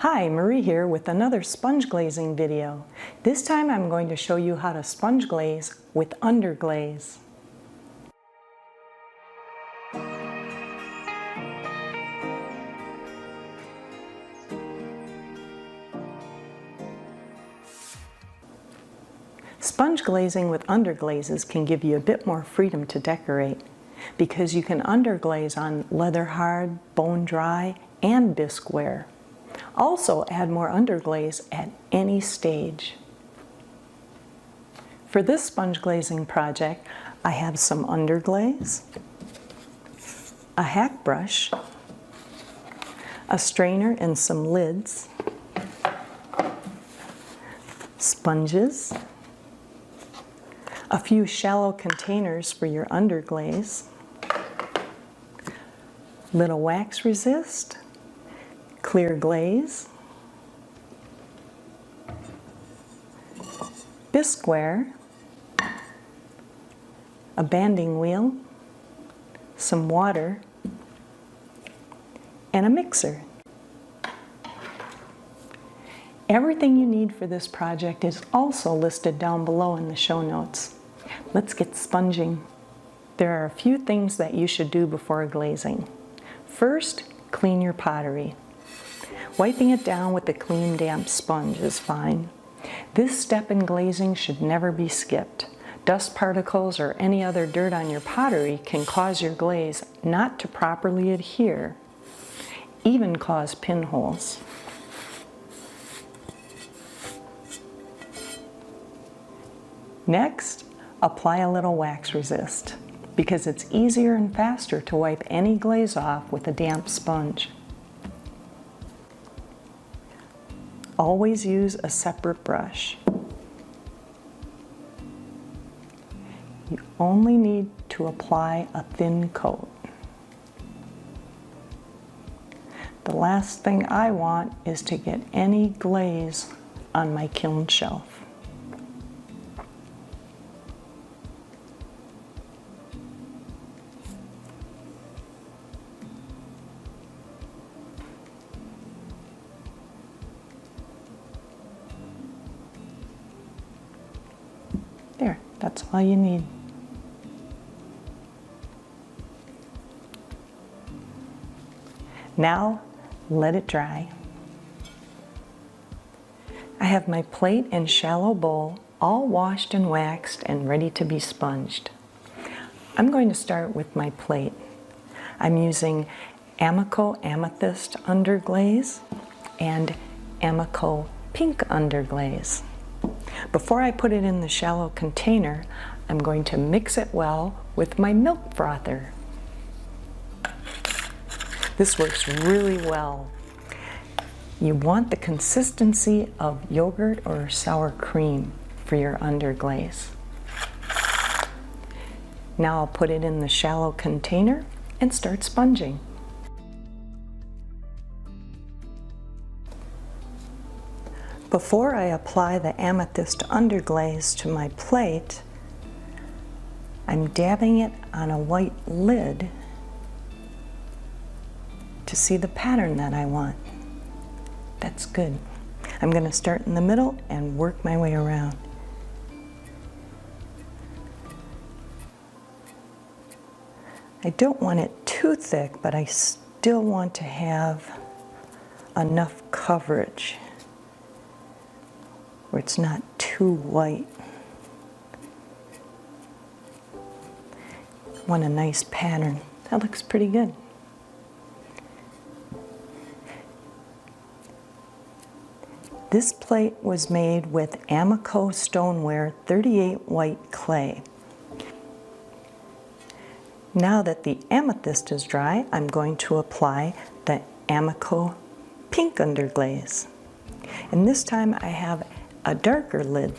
Hi, Marie here with another sponge glazing video. This time I'm going to show you how to sponge glaze with underglaze. Sponge glazing with underglazes can give you a bit more freedom to decorate because you can underglaze on leather hard, bone dry, and bisque ware. Also add more underglaze at any stage. For this sponge glazing project, I have some underglaze, a hack brush, a strainer and some lids, sponges, a few shallow containers for your underglaze, little wax resist, clear glaze, bisque ware, a banding wheel, some water, and a mixer. Everything you need for this project is also listed down below in the show notes. Let's get sponging. There are a few things that you should do before glazing. First, clean your pottery. Wiping it down with a clean, damp sponge is fine. This step in glazing should never be skipped. Dust particles or any other dirt on your pottery can cause your glaze not to properly adhere, even cause pinholes. Next, apply a little wax resist because it's easier and faster to wipe any glaze off with a damp sponge. Always use a separate brush. You only need to apply a thin coat. The last thing I want is to get any glaze on my kiln shelf. There, that's all you need. Now, let it dry. I have my plate and shallow bowl all washed and waxed and ready to be sponged. I'm going to start with my plate. I'm using Amico Amethyst Underglaze and Amico Pink Underglaze. Before I put it in the shallow container, I'm going to mix it well with my milk frother. This works really well. You want the consistency of yogurt or sour cream for your underglaze. Now I'll put it in the shallow container and start sponging. Before I apply the amethyst underglaze to my plate, I'm dabbing it on a white lid to see the pattern that I want. That's good. I'm going to start in the middle and work my way around. I don't want it too thick, but I still want to have enough coverage where it's not too white. Want a nice pattern. That looks pretty good. This plate was made with Amico Stoneware 38 white clay. Now that the amethyst is dry, I'm going to apply the Amico Pink Underglaze. And this time I have a darker lid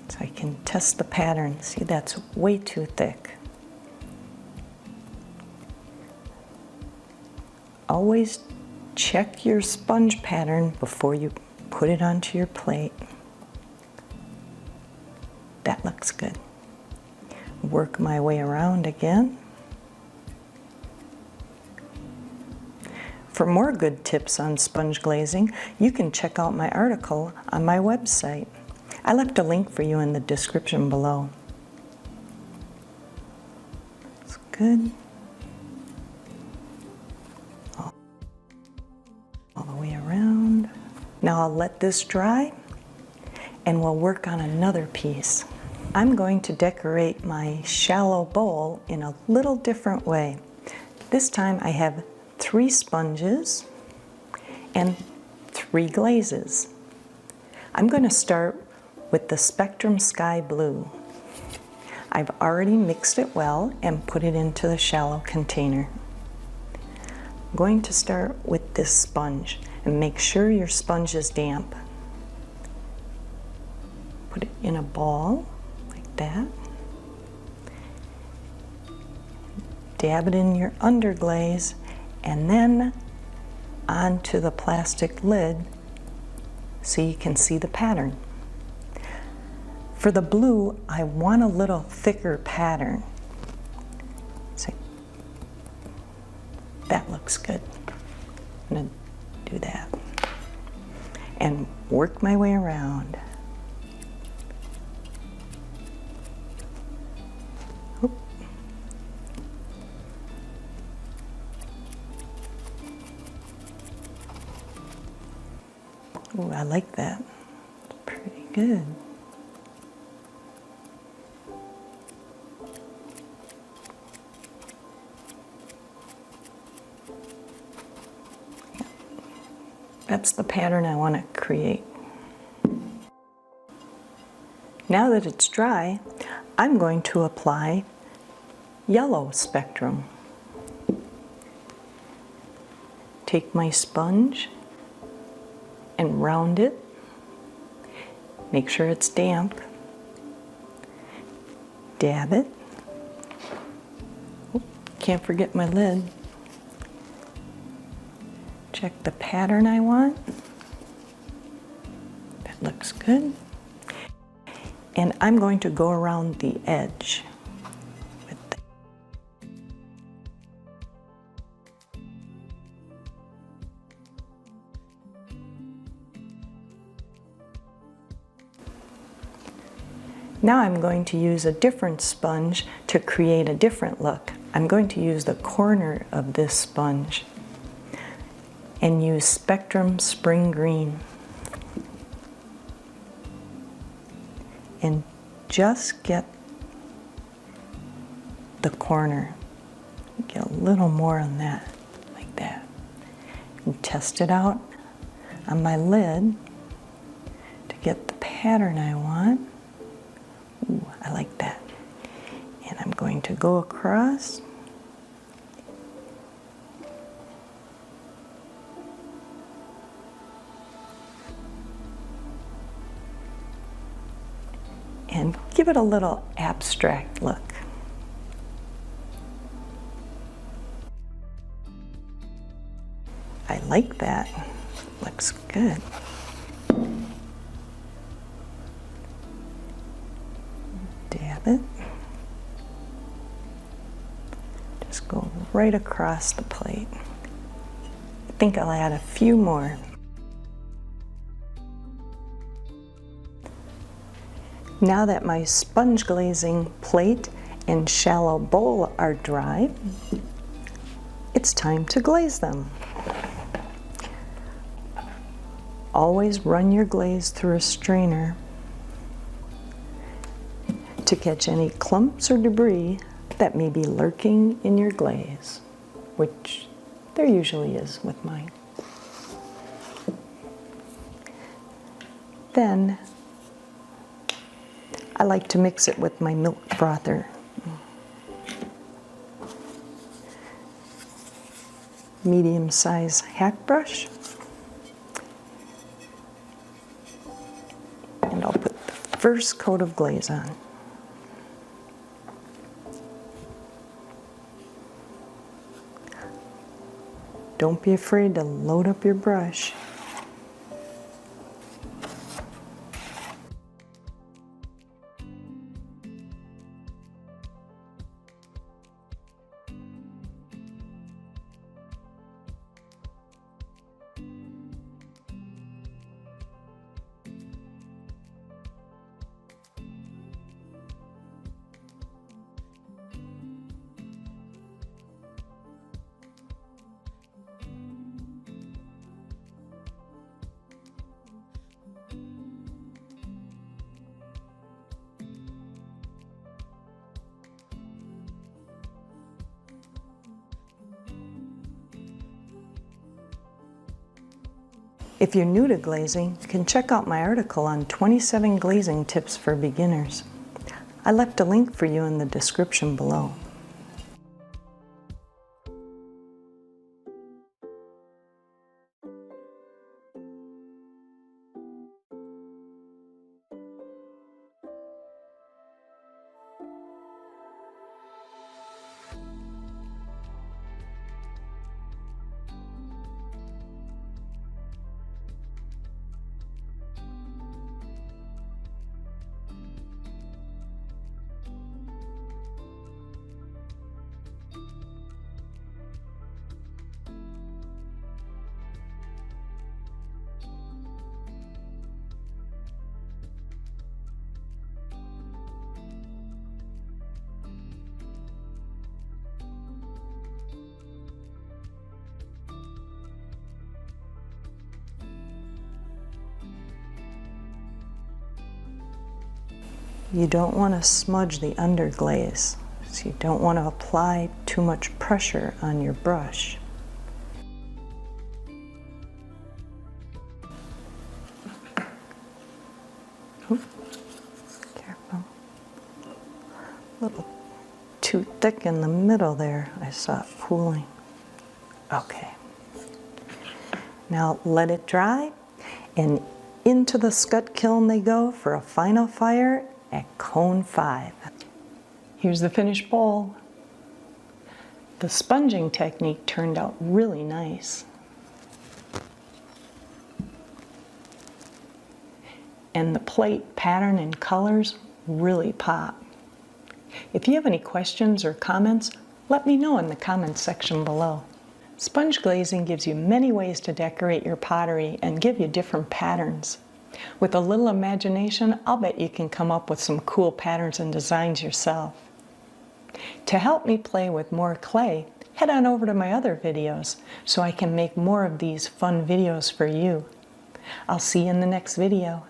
so I can test the pattern. See, that's way too thick. Always check your sponge pattern before you put it onto your plate. That looks good. Work my way around again. For more good tips on sponge glazing, you can check out my article on my website. I left a link for you in the description below. It's good. All the way around. Now I'll let this dry and we'll work on another piece. I'm going to decorate my shallow bowl in a little different way. This time I have 3 sponges and 3 glazes. I'm going to start with the Spectrum Sky Blue. I've already mixed it well and put it into the shallow container. I'm going to start with this sponge and make sure your sponge is damp. Put it in a ball like that. Dab it in your underglaze and then onto the plastic lid so you can see the pattern. For the blue, I want a little thicker pattern. So that looks good. I'm going to do that. And work my way around. Oop. Ooh, I like that. It's pretty good. That's the pattern I want to create. Now that it's dry, I'm going to apply yellow spectrum. Take my sponge and round it. Make sure it's damp. Dab it. Oh, can't forget my lid. Check the pattern I want. That looks good. And I'm going to go around the edge with the Now I'm going to use a different sponge to create a different look. I'm going to use the corner of this sponge and use Spectrum Spring Green. And just get the corner. Get a little more on that, like that. And test it out on my lid to get the pattern I want. Ooh, I like that. And I'm going to go across. And give it a little abstract look. I like that. Looks good. Dab it. Just go right across the plate. I think I'll add a few more. Now that my sponge glazing plate and shallow bowl are dry, it's time to glaze them. Always run your glaze through a strainer to catch any clumps or debris that may be lurking in your glaze, which there usually is with mine. Then I like to mix it with my milk frother. Medium-size hack brush. And I'll put the first coat of glaze on. Don't be afraid to load up your brush. If you're new to glazing, you can check out my article on 27 glazing tips for beginners. I left a link for you in the description below. You don't want to smudge the underglaze, so you don't want to apply too much pressure on your brush. Oop, careful. A little too thick in the middle there. I saw it pooling. Okay. Now let it dry, and into the scud kiln they go for a final fire at cone 5. Here's the finished bowl. The sponging technique turned out really nice. And the plate pattern and colors really pop. If you have any questions or comments, let me know in the comments section below. Sponge glazing gives you many ways to decorate your pottery and give you different patterns. With a little imagination, I'll bet you can come up with some cool patterns and designs yourself. To help me play with more clay, head on over to my other videos so I can make more of these fun videos for you. I'll see you in the next video.